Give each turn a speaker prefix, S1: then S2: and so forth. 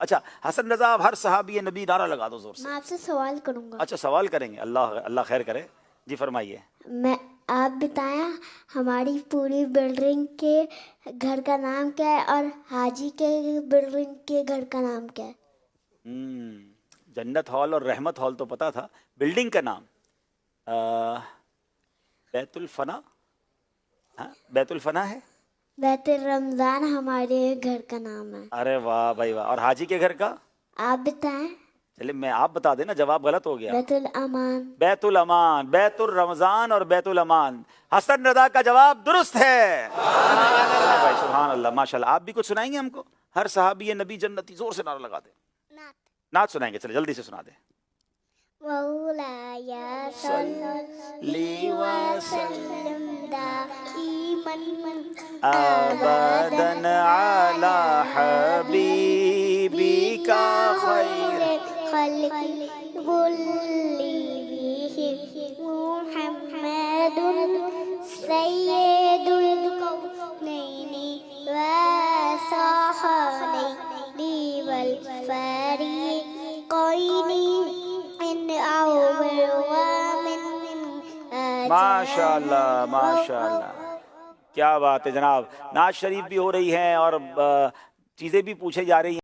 S1: اچھا حسن رضا آپ ہر صحابی نبی نعرہ لگا دو زور سے.
S2: میں آپ سے سوال کروں گا.
S1: اچھا سوال کریں گے, اللہ خیر کرے. جی فرمائیے.
S2: آپ بتائیں ہماری پوری بلڈنگ کے گھر کا نام کیا ہے اور حاجی کے بلڈنگ کے گھر کا نام کیا ہے؟
S1: جنت ہال اور رحمت ہال تو پتا تھا, بلڈنگ کا نام بیت الفنا. ہاں بیت الفنا ہے.
S2: بیت الرمضان ہمارے گھر کا نام ہے.
S1: ارے واہ بھائی واہ. اور حاجی کے گھر کا
S2: آپ بتائیں.
S1: چلے میں آپ بتا دینا, جواب غلط ہو گیا.
S2: بیت الامان.
S1: بیت الامان, بیت الرمضان اور بیت الامان. حسن رضا کا جواب درست ہے. بھائی سبحان اللہ ماشاء اللہ. آپ بھی کچھ سنائیں گے ہم کو؟ ہر صحابی نبی جنتی, زور سے نعرہ لگا دیں. نعت سنائیں گے, چلے جلدی سے سنا دیں.
S2: مولاي صل وسلم دائما
S1: ابدا علی حبیبک خیر
S2: خلق كل محمد سيد الكونين وصحبه والفريقين إن أول ومن
S1: ماشاء اللہ ماشاء اللہ. کیا بات ہے جناب. نعت شریف بھی ہو رہی ہیں اور چیزیں بھی پوچھے جا رہی ہیں.